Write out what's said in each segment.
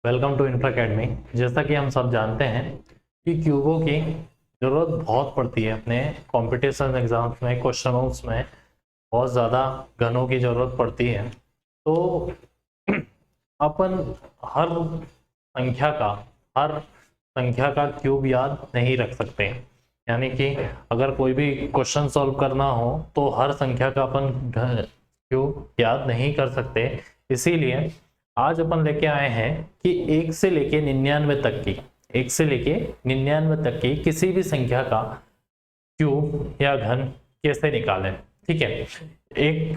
Welcome to infra academy. जैसा कि हम सब जानते हैं कि क्यूबों की ज़रूरत बहुत पड़ती है अपने कंपटीशन एग्जाम्स में, क्वेश्चनों में बहुत ज़्यादा घनों की ज़रूरत पड़ती है। तो अपन हर हर संख्या का क्यूब याद नहीं रख सकते। यानी कि अगर कोई भी क्वेश्चन सॉल्व करना हो तो हर संख्या का अपन क्यूब याद नहीं कर सकते। इसीलिए आज अपन लेके आए हैं कि 1 से लेके 99 तक की 1 से लेके 99 तक की किसी भी संख्या का क्यूब या घन कैसे निकालें। ठीक है, एक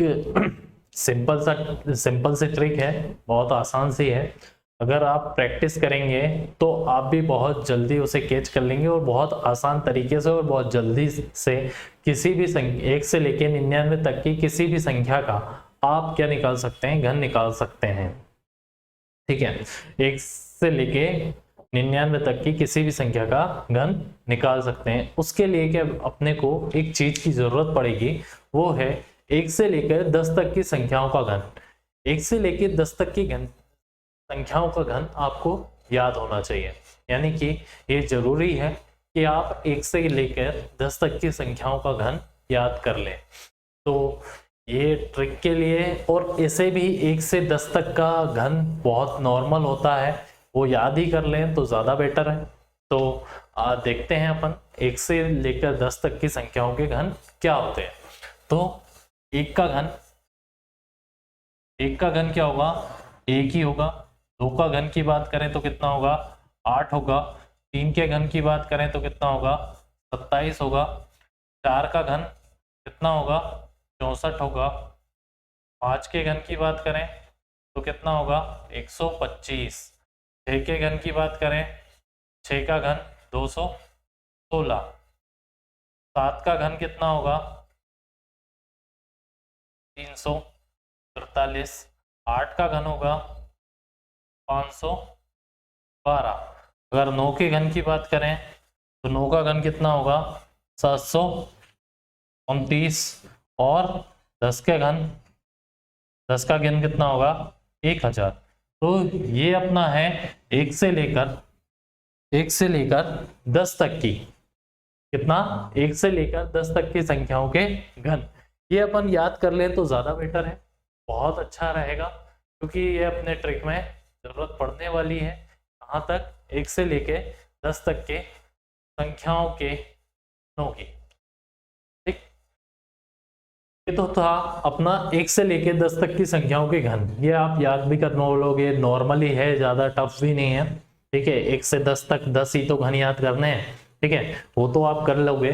सिंपल सी ट्रिक है, बहुत आसान सी है। अगर आप प्रैक्टिस करेंगे तो आप भी बहुत जल्दी उसे कैच कर लेंगे और बहुत आसान तरीके से और बहुत जल्दी से किसी भी 1 से लेके 99 तक की किसी भी संख्या का आप क्या निकाल सकते हैं, घन निकाल सकते हैं। ठीक है, 1 से लेके 99 तक की किसी भी संख्या का घन निकाल सकते हैं। उसके लिए क्या अपने को एक चीज की जरूरत पड़ेगी, वो है 1 से लेकर 10 तक की संख्याओं का घन। 1 से लेकर 10 तक की संख्याओं का घन आपको याद होना चाहिए। यानी कि ये जरूरी है कि आप 1 से लेकर 10 तक की संख्याओं का घन याद कर लें। तो ये ट्रिक के लिए, और इसे भी 1 से 10 तक का घन बहुत नॉर्मल होता है, वो याद ही कर लें तो ज़्यादा बेटर है। तो देखते हैं अपन 1 से लेकर 10 तक की संख्याओं के घन क्या होते हैं। तो 1 का घन क्या होगा, 1 ही होगा। 2 का घन की बात करें तो कितना होगा, 8 होगा। 3 के घन की बात करें तो कितना होगा, 27 होगा। 4 का घन कितना होगा, 64 होगा। 5 के घन की बात करें तो कितना होगा, 125। 6 के घन की बात करें, 6 का घन 216। 7 का घन कितना होगा, 343। 8 का घन होगा 512। अगर 9 के घन की बात करें तो 9 का घन कितना होगा, 729। और 10 का घन कितना होगा, 1000। तो ये अपना है 1 से लेकर 10 तक की, कितना, 1 से लेकर 10 तक की संख्याओं के घन। ये अपन याद कर ले तो ज्यादा बेटर है, बहुत अच्छा रहेगा, क्योंकि ये अपने ट्रिक में जरूरत पड़ने वाली है। कहाँ तक, 1 से लेके 10 तक के संख्याओं के घनों की। ठीक, ये तो था अपना 1 से लेके 10 तक की संख्याओं के घन। ये आप याद भी करना लोगे, नॉर्मली है, ज्यादा टफ भी नहीं है। ठीक है, 1 से 10 तक 10 ही तो घन याद करने हैं। ठीक है, वो तो आप कर लोगे।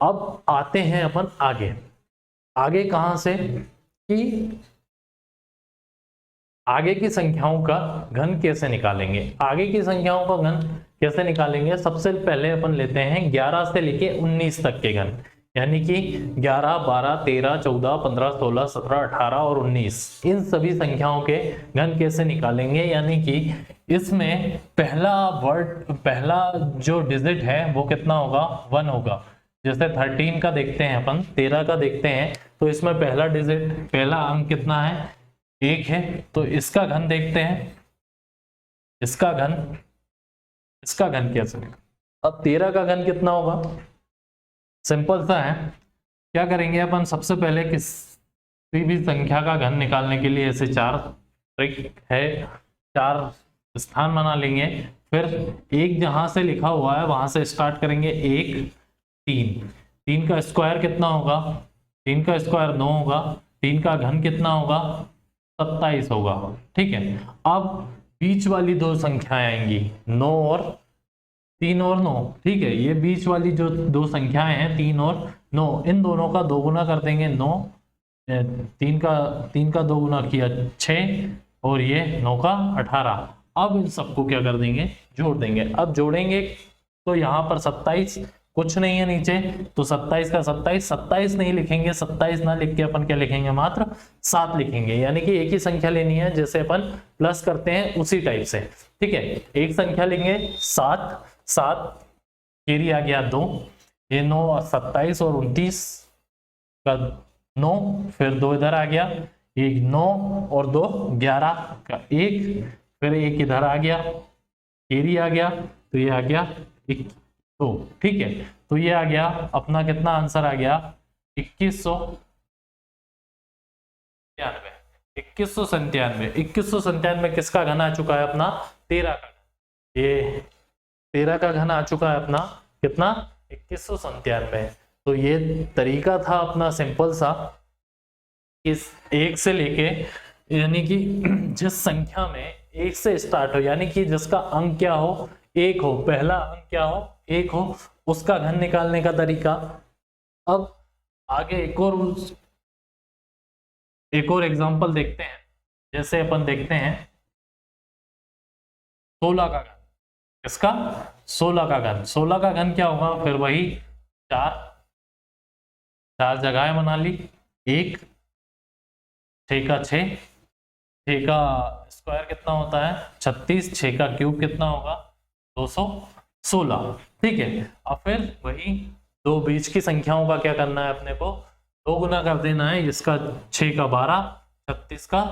अब आते हैं अपन आगे कहां से, कि आगे की संख्याओं का घन कैसे निकालेंगे। आगे की संख्याओं का घन कैसे निकालेंगे, सबसे पहले अपन लेते हैं 11 से लेके 19 तक के घन। यानी कि 11, 12, 13, 14, 15, 16, 17, 18 और 19, इन सभी संख्याओं के घन कैसे निकालेंगे। यानी कि इसमें पहला जो डिजिट है वो कितना होगा, 1 होगा। जैसे 13 का देखते हैं अपन, 13 का देखते हैं, तो इसमें पहला अंक कितना है, 1 है। तो इसका घन देखते हैं, इसका घन कैसे। अब 13 का घन कितना होगा, सिंपल सा है। क्या करेंगे अपन, सबसे पहले किसी भी संख्या का घन निकालने के लिए ऐसे 4 ट्रिक है, 4 स्थान बना लेंगे। फिर एक जहां से लिखा हुआ है वहां से स्टार्ट करेंगे, 1, 3। 3 का स्क्वायर कितना होगा, 3 का स्क्वायर 9 होगा। 3 का घन कितना होगा, 27 होगा। ठीक है, अब बीच वाली दो संख्याएं आएंगी, 9 और 3 और 9। ठीक है, ये बीच वाली जो दो संख्याएं हैं 3 और 9, इन दोनों का दोगुना कर देंगे 9। 3 का दोगुना किया 6, और ये 9 का 18। अब इन सबको क्या कर देंगे, जोड़ देंगे। अब जोड़ेंगे तो यहाँ पर 27, कुछ नहीं है नीचे, तो 27 का 27 नहीं लिखेंगे, 27 ना लिख के अपन क्या लिखेंगे, मात्र 7 लिखेंगे। यानी कि एक ही संख्या लेनी है, जैसे अपन प्लस करते हैं उसी टाइप से। ठीक है, एक संख्या लेंगे 7 केरी आ गया 2, ये 9 और 27 और 29 का 9, फिर 2 इधर आ गया, 1 9 और 2 11 का 1, फिर एक इधर आ गया, कैरी आ गया, तो ये आ गया 21। तो ठीक है, तो ये आ गया अपना, कितना आंसर आ गया 2197। 2197 2197 किसका घन आ चुका है अपना 13 का। ये 13 का घन आ चुका है अपना कितना 2197। तो ये तरीका था अपना सिंपल सा, इस एक से लेके, यानी कि जिस संख्या में एक से स्टार्ट हो, यानी कि जिसका अंक क्या हो एक हो, पहला अंक क्या हो एक हो, उसका घन निकालने का तरीका। अब आगे एक और एग्जांपल देखते हैं। जैसे अपन देखते हैं 16 का घन, इसका 16 का घन, 16 का घन क्या होगा, फिर वही चार जगह बना ली, 1 6 का 6, 6 का स्क्वायर कितना होता है 36, 6 का क्यूब कितना होगा 216। ठीक है, अब फिर वही दो बीच की संख्याओं का क्या करना है अपने को, 2 गुना कर देना है। इसका 6 का 12, 36 का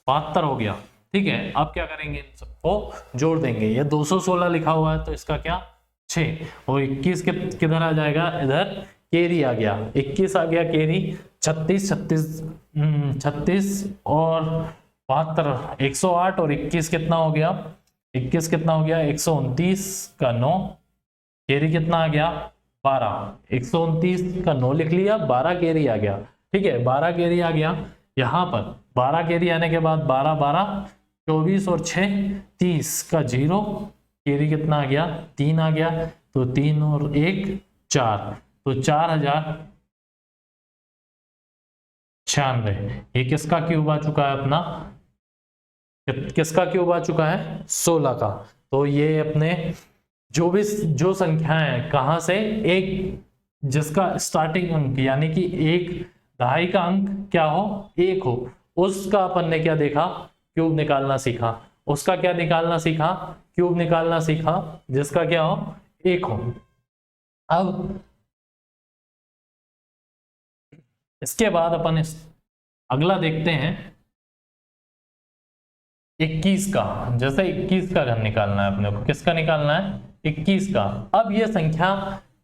72 हो गया। ठीक है, अब क्या करेंगे, इन सबको जोड़ देंगे। ये 216 लिखा हुआ है तो इसका क्या 6, और 21 किधर आ जाएगा, इधर कैरी आ गया, 21 आ गया कैरी, 36 और 72 108, और 21 कितना हो गया, 21 कितना हो गया 129 का 9, कैरी कितना आ गया 12, 129 का 9 लिख लिया, 12 कैरी आ गया। ठीक है, 12 कैरी आ गया। यहाँ पर 12 कैरी आने के बाद 12 12 24 और 6 30 का 0, कैरी कितना आ गया 3 आ गया, तो 3 और 1 4, तो 4096। ये किसका क्यूब आ चुका है अपना, किसका क्यूब आ चुका है 16 का। तो ये अपने जो संख्याएं कहां से, एक जिसका स्टार्टिंग अंक यानी कि एक दहाई का अंक क्या हो एक हो, उसका अपन ने क्या देखा क्यूब निकालना सीखा, उसका क्या निकालना सीखा क्यूब निकालना सीखा, जिसका क्या हो एक हो। अब इसके बाद अपन अगला देखते हैं 21 का। जैसे 21 का घन निकालना है अपने को, किसका निकालना है 21 का। अब ये संख्या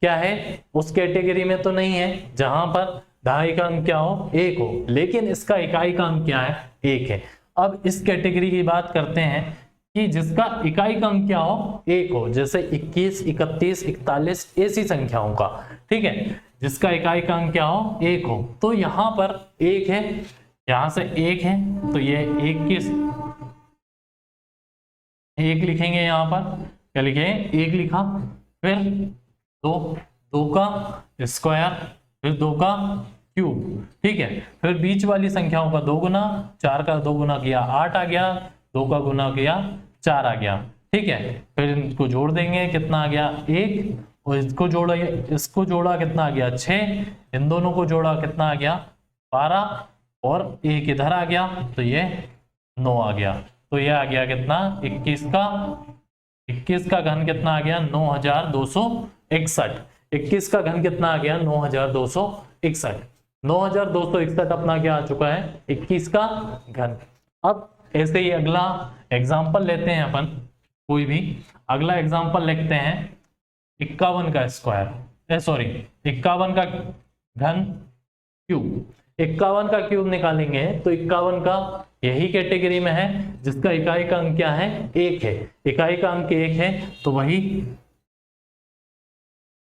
क्या है, उस कैटेगरी में तो नहीं है जहां पर दहाई का अंक क्या हो एक हो, लेकिन इसका इकाई का अंक क्या है एक है। अब इस कैटेगरी की बात करते हैं कि जिसका इकाई का अंक क्या हो एक हो, जैसे 21 31 41 ऐसी संख्याओं का। ठीक है, जिसका इकाई का अंक क्या हो एक हो, तो यहां पर एक है, यहां से एक है, तो ये 21 एक लिखेंगे, यहां पर क्या लिखेंगे एक लिखा, फिर 2 का स्क्वायर, फिर 2 का क्यूब। ठीक है, फिर बीच वाली संख्याओं का 2 गुना, 4 का 2 गुना किया 8 आ गया, 2 का गुना किया 4 आ गया। ठीक है, फिर इनको जोड़ देंगे, कितना आ गया 1, और इसको जोड़ा कितना आ गया 6, इन दोनों को जोड़ा कितना आ गया 12, और 1 इधर आ गया, तो ये 9 आ गया। तो ये आ गया कितना 21 का घन कितना आ गया 9261। 21 का घन कितना आ गया 9261। 9261 अपना क्या आ चुका है 21 का घन। अब ऐसे ही अगला एग्जांपल लेते हैं अपन, कोई भी अगला एग्जांपल लिखते हैं 51 का स्क्वायर, सॉरी 51 का घन क्यूब। 51 का क्यूब निकालेंगे तो 51 का यही कैटेगरी में है जिसका इकाई का अंक क्या है एक है, इकाई का अंक एक है, तो वही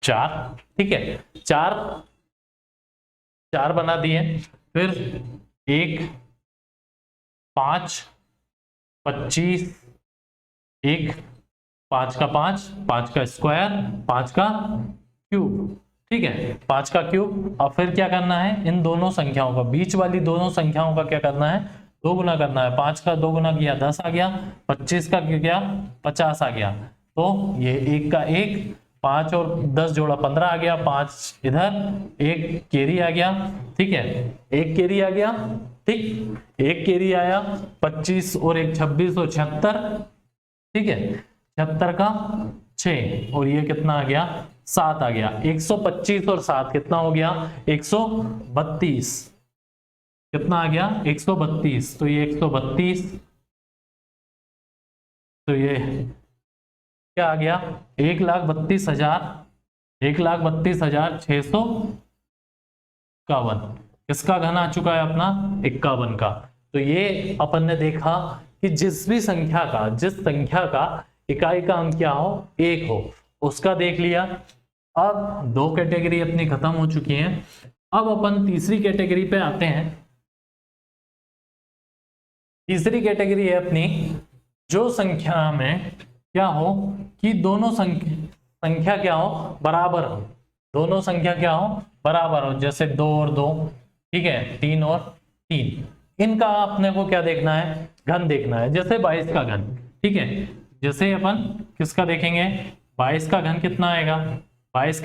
4। ठीक है, 4 बना दिए, फिर 1 5 25, 1 5 का 5 का स्क्वायर, 5 का क्यूब। ठीक है, 5 का क्यूब। अब फिर क्या करना है, इन दोनों संख्याओं का, बीच वाली दोनों संख्याओं का क्या करना है 2 गुना करना है। 5 का 2 गुना किया 10 आ गया, 25 का किया 50 आ गया, तो ये 1 का 1, 5 और 10 जोड़ा 15 आ गया, 5 इधर, 1 कैरी आ गया। ठीक है, 1 कैरी आ गया, ठीक 1 कैरी आया, 25 और 1 26 और 76। ठीक है, 76 का 6, और ये कितना आ गया 7 आ गया। 125 और 7 कितना हो गया 132, कितना आ गया 132, तो ये 132 तो ये क्या आ गया, 1,32,651, किसका घन आ चुका है अपना 51 का। तो ये अपन ने देखा कि जिस संख्या का इकाई का अंक क्या हो, 1 हो, उसका देख लिया। अब 2 कैटेगरी अपनी खत्म हो चुकी हैं। अब अपन तीसरी कैटेगरी पे आते हैं। तीसरी कैटेगरी है अपनी जो संख्या में क्या हो कि दोनों संख्या क्या हो, बराबर हो, दोनों संख्या क्या हो, बराबर हो, जैसे 2 और 2, ठीक है, 3 और 3, इनका अपने को क्या देखना है, घन देखना है। जैसे 22 का घन, ठीक है, जैसे अपन किसका देखेंगे, 22 का घन कितना आएगा, 22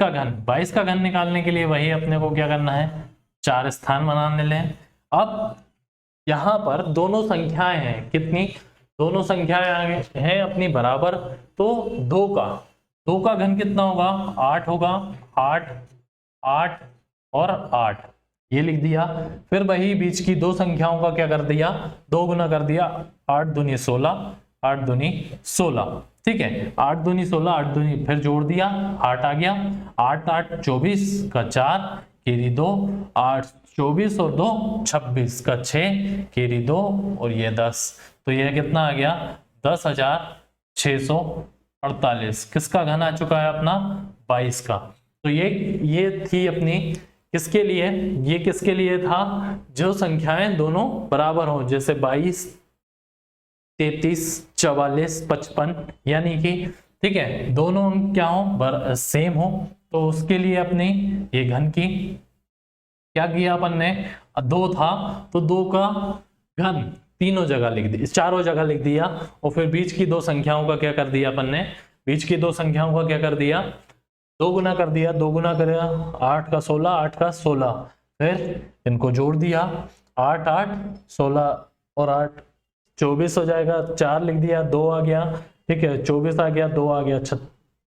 का घन निकालने के लिए वही अपने को क्या करना है, 4 स्थान बनाने लें। अब यहाँ पर दोनों संख्याएं हैं, कितनी, दोनों संख्याएं हैं अपनी बराबर, तो 2 का घन कितना होगा, 8 होगा, 8 8 और 8 ये लिख दिया। फिर वही बीच की 2 संख्याओं का क्या कर दिया, 2 गुना कर दिया, 8 दूनी 16, 8 दूनी 16, ठीक है, 8 दूनी 16, 8 दूनी फिर जोड़ दिया, 8 आ गया, 8 8 24 का 4 केरी 2, 8 24 और 2 26 का 6 केरी 2 और ये 10, तो ये कितना आ गया, 10,648, किसका घन आ चुका है अपना 22 का। तो ये थी अपनी किसके लिए, ये किसके लिए था, जो संख्याएं दोनों बराबर हो, जैसे 22 33 44 55, यानी कि ठीक है दोनों अंक क्या हो, सेम हो, तो उसके लिए अपने ये घन की क्या किया अपन ने, 2 था तो 2 का घन तीनों जगह लिख दिया, चारों जगह लिख दिया, और फिर बीच की 2 संख्याओं का क्या कर दिया अपन ने, बीच की 2 संख्याओं का क्या कर दिया, 2 गुना कर दिया, 2 गुना करेगा 8 का 16, 8 का 16, फिर इनको जोड़ दिया, 8 8 16 और 8 24 हो जाएगा, 4 लिख दिया, 2 आ गया, ठीक है, 24 आ गया, 2 आ गया,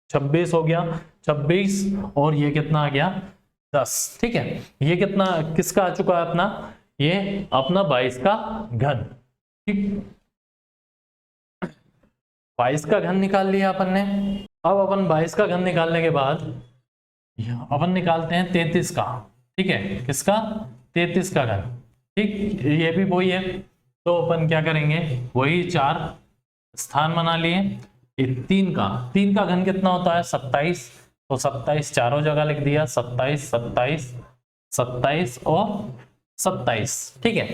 26 हो गया, 26 और ये कितना आ गया 10, ठीक है, ये कितना किसका आ चुका है अपना, ये अपना 22 का घन, ठीक, 22 का घन निकाल लिया अपन ने। अब अपन 22 का घन निकालने के बाद अपन निकालते हैं 33 का, ठीक है, किसका 33 का घन, ठीक, ये भी वही है, तो अपन क्या करेंगे, वही 4 स्थान बना लिए। 3 का घन कितना होता है 27, तो 27 चारों जगह लिख दिया, 27 27 27 और 27, ठीक है।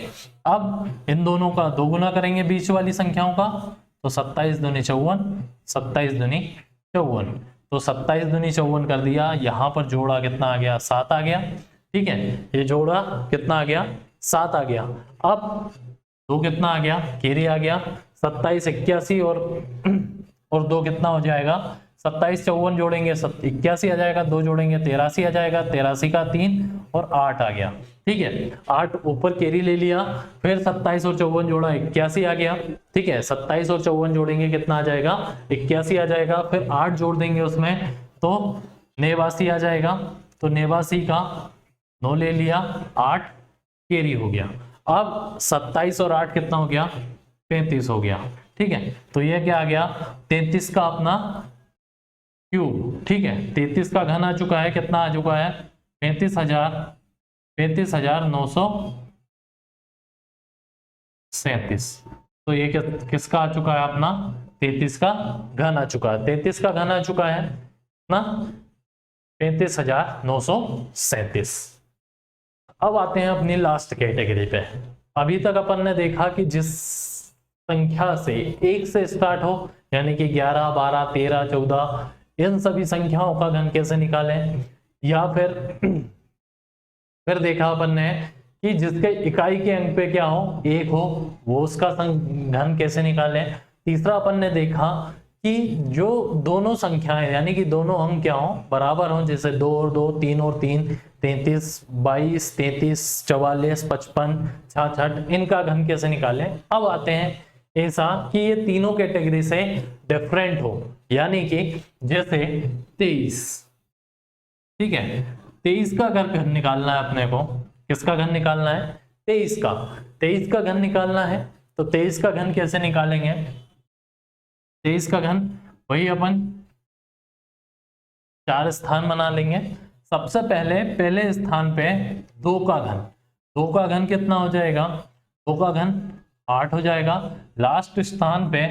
अब इन दोनों का 2 गुना करेंगे बीच वाली संख्याओं का, तो 27 दूनी 54, 27 दूनी 54, तो 27 दूनी 54 कर दिया, यहाँ पर जोड़ा कितना आ गया 7 आ गया, ठीक है, ये जोड़ा कितना आ गया 7 आ गया। अब 2 कितना आ गया, केरी आ गया, 27 81 और 2 कितना हो जाएगा, 27 54 जोड़ेंगे 81 आ जाएगा, 2 जोड़ेंगे 83 आ जाएगा, 83 का 3 और 8 आ गया, ठीक है, 8 ऊपर केरी ले लिया, फिर 27 और 54 जोड़ा 81 आ गया, ठीक है, 27 और 54 जोड़ेंगे कितना आ जाएगा 81 आ जाएगा, फिर 8 जोड़ देंगे उसमें तो 89 आ जाएगा, तो 89 का 9 ले लिया, 8 केरी हो गया। अब 27 और 8 कितना हो गया 35 हो गया, ठीक है, तो ये क्या आ गया 33 का अपना क्यूब, ठीक है, 33 का घन आ चुका है, कितना आ चुका है 35,937, तो ये किसका आ चुका है अपना 33 का घन आ चुका है, 33 का घन आ चुका है ना 35,937। अब आते हैं अपनी लास्ट कैटेगरी पे। अभी तक अपन ने देखा कि जिस संख्या से 1 से स्टार्ट हो, यानी कि 11 12 13 14, इन सभी संख्याओं का घन कैसे निकालें, या फिर देखा अपन ने कि जिसके इकाई के अंक पे क्या हो 1 हो, वो उसका घन कैसे निकालें। तीसरा अपन ने देखा कि जो दोनों संख्याएं यानी कि दोनों अंक क्या हो बराबर हो, जैसे 2 और 2 3 और 3 33 22 33 44 55 66, इनका घन कैसे निकालें। अब आते हैं ऐसा कि ये तीनों कैटेगरी से डिफरेंट हो, यानी कि जैसे 23, ठीक है, 23 का घन निकालना है अपने को, किसका घन निकालना है 23 का घन निकालना है, तो 23 का घन कैसे निकालेंगे, 23 का घन, वही अपन 4 स्थान बना लेंगे। सबसे पहले स्थान पे 2 का घन, 2 का घन कितना हो जाएगा, 2 का घन 8 हो जाएगा। लास्ट स्थान पे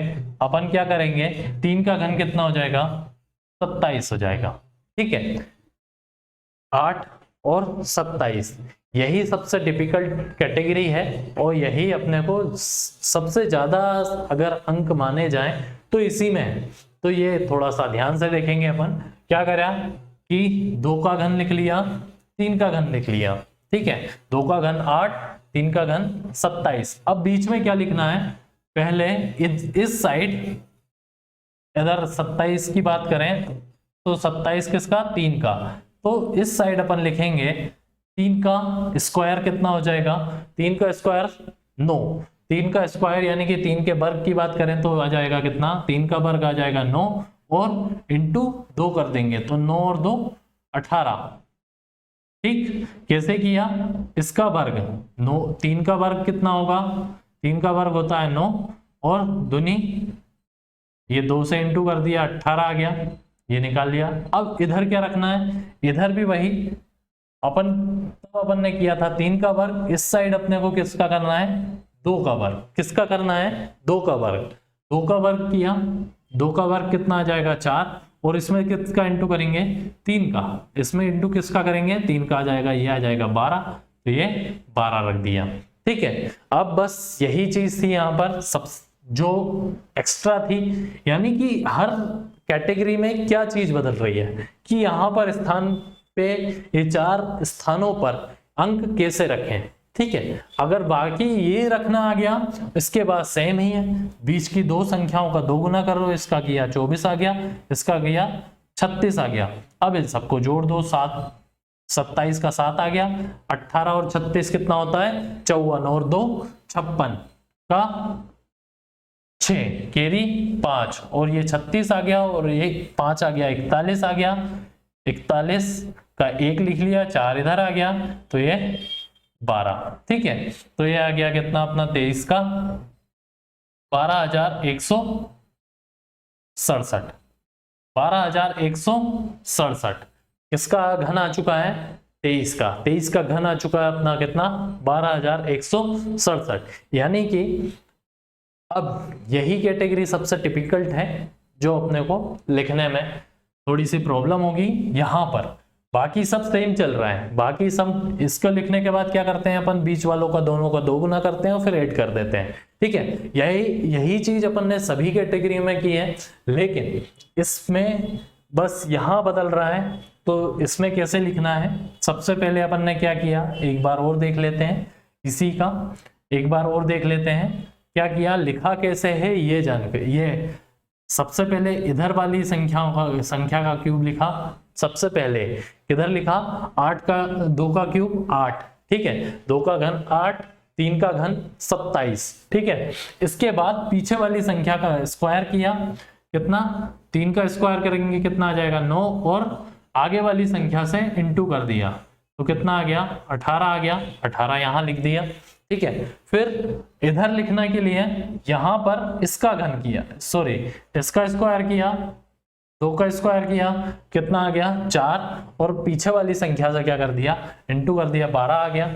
अपन क्या करेंगे, 3 का घन कितना हो जाएगा, 27 हो जाएगा। ठीक है, 8 और 27 यही सबसे डिफिकल्ट कैटेगरी है, और यही अपने को सबसे ज्यादा अगर अंक माने जाएं तो इसी में है। तो ये थोड़ा सा ध्यान से देखेंगे अपन। क्या करा कि 2 का घन लिख लिया, 3 का घन लिख लिया। ठीक है, 2 का घन 8, 3 का घन 27। अब बीच में क्या लिखना है, पहले इस साइड इधर 27 की बात करें तो 27 किसका, 3 का, तो इस साइड अपन लिखेंगे 3 का स्क्वायर कितना हो जाएगा, 3 का स्क्वायर 9, 3 का स्क्वायर यानी कि 3 के वर्ग की बात करें तो आ जाएगा कितना, 3 का वर्ग आ जाएगा 9 और इंटू 2 कर देंगे तो 9 और 2 18। ठीक, कैसे किया, इसका वर्ग 9, 3 का वर्ग कितना होगा, 3 का वर्ग होता है 9 और दुनी ये 2 से इंटू कर दिया 18 आ गया, ये निकाल लिया। अब इधर क्या रखना है, इधर भी वही अपन ने किया था 3 का वर्ग, इस साइड अपने को किसका करना है, 2 का वर्ग, किसका करना है, 2 का वर्ग, 2 का वर्ग किया, 2 का वर्ग कितना आ जाएगा 4, और इसमें किसका इंटू करेंगे, 3 का, इसमें इंटू किसका करेंगे, 3 का आ जाएगा, ये आ जाएगा 12, तो ये 12 रख दिया। ठीक है, अब बस यही चीज थी यहाँ पर सब जो एक्स्ट्रा थी, यानी कि हर कैटेगरी में क्या चीज बदल रही है कि यहाँ पर स्थान पे ये 4 स्थानों पर अंक कैसे रखें। ठीक है, अगर बाकी ये रखना आ गया, इसके बाद सेम ही है, बीच की 2 संख्याओं का 2 गुना करो, इसका किया 24 आ गया, इसका किया 36 आ गया। अब इन सबको जोड़ दो, 7 27 का 7 आ गया, 18 और 36 कितना होता है, 54 और 2 56 का 6 केरी 5, और ये 36 आ गया और ये 5 आ गया, 41 आ गया, 41 का 1 लिख लिया, 4 इधर आ गया, तो ये 12। ठीक है, तो ये आ गया कितना अपना 23 का 12,167, 12,167 किसका घन आ चुका है, 23 का, 23 का घन आ चुका है अपना कितना, 12,167। यानी कि अब यही कैटेगरी सबसे टिपिकल है जो अपने को लिखने में थोड़ी सी प्रॉब्लम होगी यहाँ पर, बाकी सब सेम चल रहा है। बाकी सब इसको लिखने के बाद क्या करते हैं अपन, बीच वालों का दोनों का 2 गुना करते हैं और फिर ऐड कर देते हैं। ठीक है, यही चीज अपन ने सभी कैटेगरी में की है, लेकिन इसमें बस यहाँ बदल रहा है। तो इसमें कैसे लिखना है, सबसे पहले अपन ने क्या किया, एक बार और देख लेते हैं, इसी का एक बार और देख लेते हैं क्या किया, लिखा कैसे है ये जान के। ये सबसे पहले इधर वाली संख्या का क्यूब लिखा, सबसे पहले किधर लिखा, 8 का 2 का क्यूब 8। ठीक है, 2 का घन 8, 3 का घन 27। ठीक है, इसके बाद पीछे वाली संख्या का स्क्वायर किया, कितना, 3 का स्क्वायर करेंगे कितना आ जाएगा 9, और आगे वाली संख्या से इंटू कर दिया तो कितना आ गया 18 आ गया, 18 यहां लिख दिया। ठीक है, फिर इधर लिखने के लिए यहां पर इसका घन किया, सॉरी इसका स्क्वायर किया, 2 का स्क्वायर किया, कितना आ गया 4, और पीछे वाली संख्या से क्या कर दिया, इंटू कर दिया, 12 आ गया।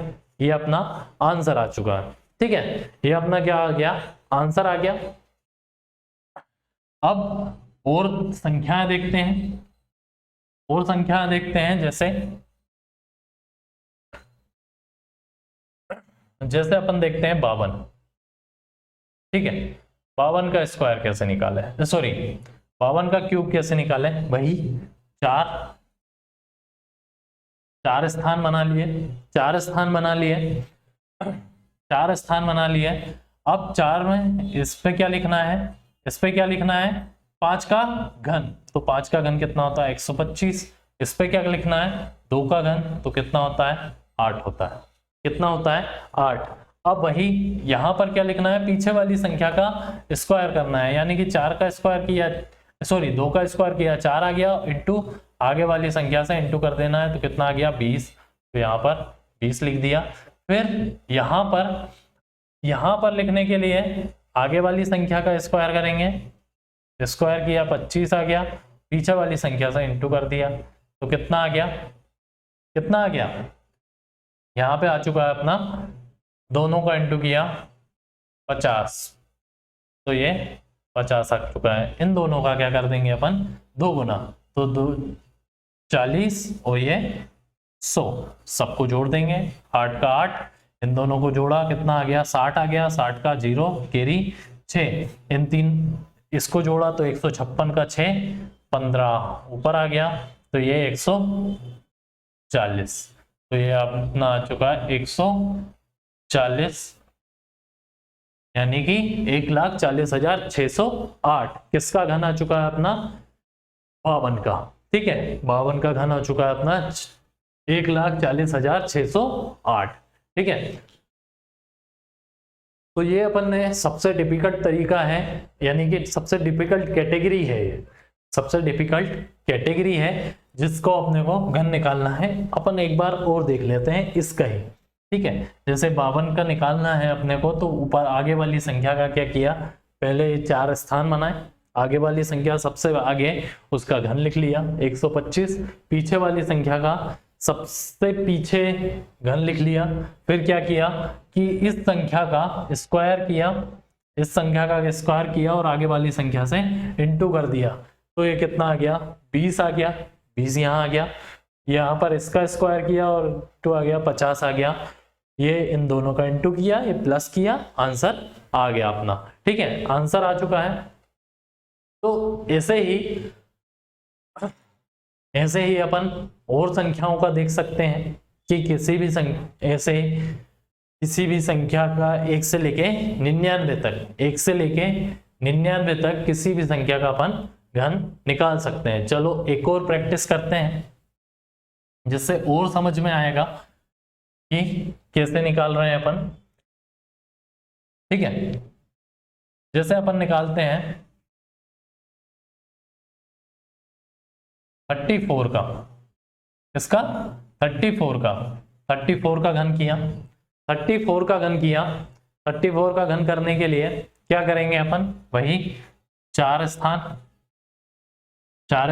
ये अपना आंसर आ चुका है। ठीक है, ये अपना क्या आ गया, आंसर आ गया। अब और संख्याएं देखते हैं, और संख्याएं देखते हैं, जैसे अपन देखते हैं 52। ठीक है, 52 का स्क्वायर कैसे निकाले, सॉरी 52 का क्यूब कैसे निकाले, वही 4 स्थान बना लिए, 4 स्थान बना लिए, 4 स्थान बना लिए। अब 4 में इस पे क्या लिखना है, इस पे क्या लिखना है, 5 का घन, तो 5 का घन कितना होता है 125। इस पे क्या लिखना है, 2 का घन, तो कितना होता है 8 होता है, कितना होता है 8। अब वही यहां पर क्या लिखना है, पीछे वाली संख्या का स्क्वायर करना है, यानी कि 4 का स्क्वायर किया, सॉरी 2 का स्क्वायर किया 4 आ गया, इंटू आगे वाली संख्या से इंटू कर देना है, तो कितना आ गया 20, तो यहाँ पर 20 लिख दिया। फिर यहाँ पर लिखने के लिए आगे वाली संख्या का स्क्वायर करेंगे, स्क्वायर किया 25 आ गया, पीछे वाली संख्या से इंटू कर दिया तो कितना आ गया, कितना आ गया, यहाँ पे आ चुका है अपना, दोनों का इंटू किया 50, तो ये 50 आ चुका है। इन दोनों का क्या कर देंगे अपन, 2 गुना, तो 40 और ये 100, सबको जोड़ देंगे, 8 का 8, इन दोनों को जोड़ा कितना आ गया, 60 आ गया, 60 का 0 कैरी 6, इन तीन इसको जोड़ा तो 156 का 6 15 ऊपर आ गया, तो ये 140, तो ये अपना आ चुका है 140, यानी कि 1,40,608। किसका घन आ चुका है अपना, 52 का, ठीक है, 52 का घन आ चुका है अपना 1,40,608, ठीक है। तो ये अपन ने सबसे डिफिकल्ट तरीका है, यानी कि सबसे डिफिकल्ट कैटेगरी है, ये सबसे डिफिकल्ट कैटेगरी है जिसको अपने को घन निकालना है। अपन एक बार और देख लेते हैं इसका ही, ठीक है। जैसे 52 का निकालना है अपने को, तो ऊपर आगे वाली संख्या का क्या किया, पहले 4 स्थान बनाए, आगे वाली संख्या सबसे आगे उसका घन लिख लिया 125, पीछे वाली संख्या का सबसे पीछे घन लिख लिया, फिर क्या किया कि इस संख्या का स्क्वायर किया, इस संख्या का स्क्वायर किया और आगे वाली संख्या से इंटू कर दिया, तो ये कितना आ गया, 20 आ गया, 20 यहाँ आ गया, यहाँ पर इसका स्क्वायर किया और इंटू आ गया 50 आ गया, ये इन दोनों का इंटू किया, ये प्लस किया, आंसर आ गया अपना, ठीक है, आंसर आ चुका है। तो ऐसे ही अपन और संख्याओं का देख सकते हैं कि किसी भी संख्या का 1 से लेके 99 तक, 1 से लेके 99 तक किसी भी संख्या का अपन घन निकाल सकते हैं। चलो एक और प्रैक्टिस करते हैं जिससे और समझ में आएगा कि कैसे निकाल रहे हैं अपन, ठीक है। जैसे अपन निकालते हैं 34 का, इसका 34 का घन किया, 34 का घन किया, 34 का घन करने के लिए क्या करेंगे अपन, वही 4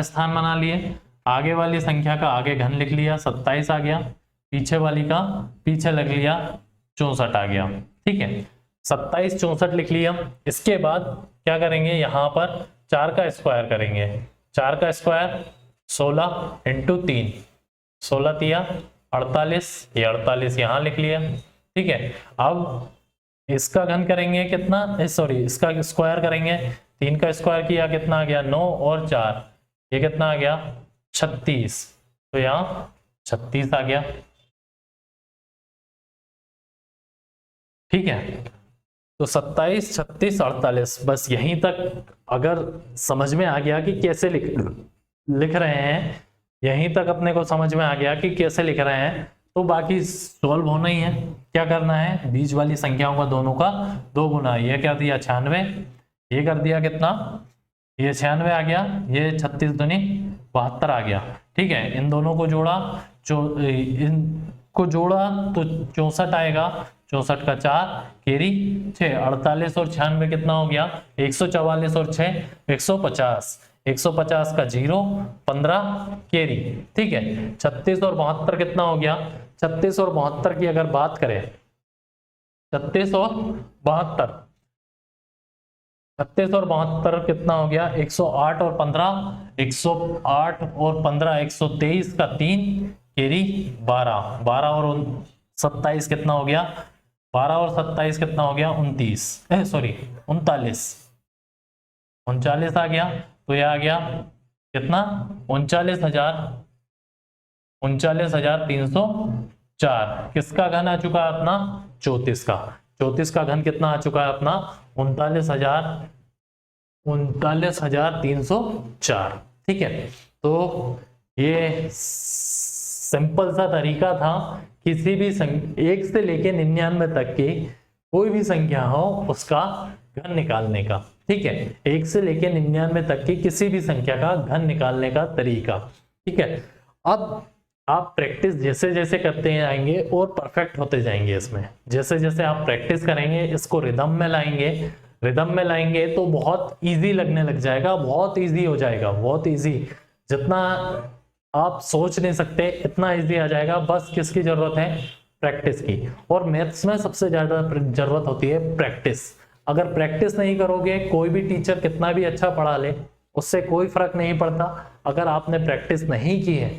स्थान बना लिए, आगे वाली संख्या का आगे घन लिख लिया 27 आ गया, पीछे वाली का पीछे लिख लिया 64 आ गया, ठीक है, 27 64 लिख लिया। इसके बाद क्या करेंगे, यहाँ पर 4 का स्क्वायर करेंगे, 4 का स्क्वायर 16 इंटू 3, 16 तिया 48, ये 48 यहाँ लिख लिया, ठीक है। अब इसका घन करेंगे कितना, सॉरी इसका स्क्वायर करेंगे, 3 का स्क्वायर किया कितना आ गया 9 और 4, ये कितना आ गया 36, तो यहाँ 36 आ गया, ठीक है। तो 27 36 48, बस यहीं तक अगर समझ में आ गया कि कैसे लिख रहे हैं, यहीं तक अपने को समझ में आ गया कि कैसे लिख रहे हैं, तो बाकी सॉल्व होना ही है। क्या करना है, बीच वाली संख्याओं का दोनों का 2 गुना, ये क्या दिया 96, ये कर दिया कितना, ये 96 आ गया, ये 36 दूनी 72 आ गया, ठीक है। इन दोनों को जोड़ा, इनको जोड़ा तो 64 आएगा, 64 का 4 कैरी 6, 48 और 96 कितना हो गया 144 और 6 150, 150 का 0 15 कैरी, ठीक है। 36 और 72 कितना हो गया, 36 और 72 की अगर बात करें, 36 और 72 कितना हो गया 108 और 15, 108 और 15 123 का 3 कैरी 12, 12 और 27 कितना हो गया, 12 और 27 कितना हो गया 29, सॉरी 39 आ गया, तो यह आ गया कितना 39,304। किसका घन आ चुका है अपना 34 का, 34 का घन कितना आ चुका है अपना 39,304, ठीक है। तो ये सिंपल सा तरीका था, किसी भी 1 से लेके 99 तक की कोई भी संख्या हो उसका घन निकालने का, ठीक है। 1 से लेके 99 तक की किसी भी संख्या का घन निकालने का तरीका, ठीक है। अब आप प्रैक्टिस जैसे जैसे करते आएंगे और परफेक्ट होते जाएंगे इसमें, जैसे जैसे आप प्रैक्टिस करेंगे, इसको रिदम में लाएंगे, रिदम में लाएंगे तो बहुत इजी लगने लग जाएगा, बहुत इजी हो जाएगा, बहुत इजी, जितना आप सोच नहीं सकते इतना इजी आ जाएगा। बस किसकी जरूरत है? प्रैक्टिस की। और मैथ्स में सबसे ज्यादा जरूरत होती है प्रैक्टिस। अगर प्रैक्टिस नहीं करोगे, कोई भी टीचर कितना भी अच्छा पढ़ा ले उससे कोई फर्क नहीं पड़ता। अगर आपने प्रैक्टिस नहीं की है,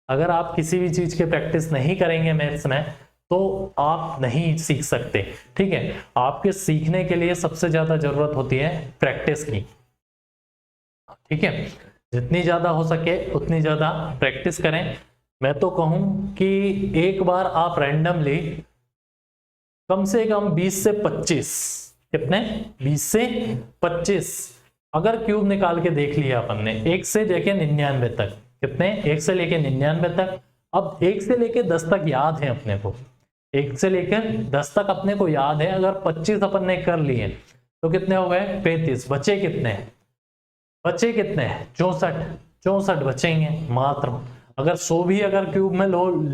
अगर आप किसी भी चीज की प्रैक्टिस नहीं करेंगे मैथ्स में, तो आप नहीं सीख सकते। ठीक है, आपके सीखने के लिए सबसे ज्यादा जरूरत होती है प्रैक्टिस की। ठीक है, जितनी ज्यादा हो सके उतनी ज्यादा प्रैक्टिस करें। मैं तो कहूं कि एक बार आप रैंडमली कम से कम 20 से 25, कितने? 20 से 25 अगर क्यूब निकाल के देख लिया अपन ने, 1 से लेके 99 तक, कितने? 1 से लेके 99 तक। अब 1 से लेके 10 तक याद है अपने को, 1 से लेकर 10 तक अपने को याद है। अगर 25 अपन ने कर लिए तो कितने हो गए? 35। बचे कितने? बचे कितने? 64 बचेंगे मात्र। अगर 100 भी अगर क्यूब में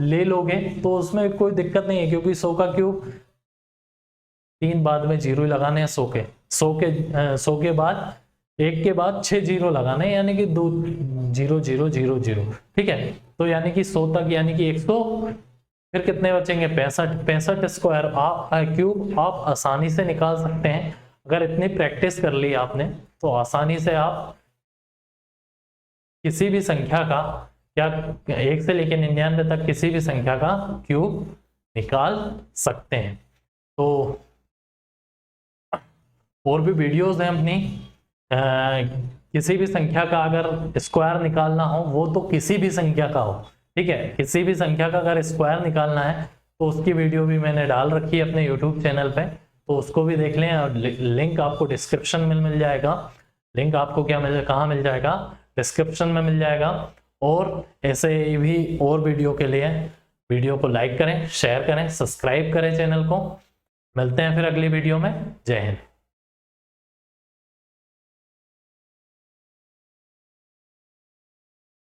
ले लोगे तो उसमें कोई दिक्कत नहीं है, क्योंकि 100 का क्यूब 3 बाद में जीरो लगाने हैं। 100 के बाद 1 के बाद 6 जीरो लगाने हैं, यानी कि 2 0 0 0 0। ठीक है, तो यानी कि 100 तक, यानी कि 100, फिर कितने बचेंगे? 65 स्क्वायर क्यूब आप आसानी से निकाल सकते हैं। अगर इतनी प्रैक्टिस कर ली आपने तो आसानी से आप किसी भी संख्या का, या 1 से लेकर 99 तक किसी भी संख्या का क्यूब निकाल सकते हैं। तो और भी वीडियोस हैं अपनी, किसी भी संख्या का अगर स्क्वायर निकालना हो, वो तो किसी भी संख्या का हो, ठीक है, किसी भी संख्या का अगर स्क्वायर निकालना है तो उसकी वीडियो भी मैंने डाल रखी है अपने यूट्यूब चैनल पे, तो उसको भी देख लें। और लिंक आपको डिस्क्रिप्शन में मिल जाएगा। लिंक आपको कहाँ मिल जाएगा? डिस्क्रिप्शन में मिल जाएगा। और ऐसे भी और वीडियो के लिए वीडियो को लाइक करें, शेयर करें, सब्सक्राइब करें चैनल को। मिलते हैं फिर अगली वीडियो में। जय हिंद।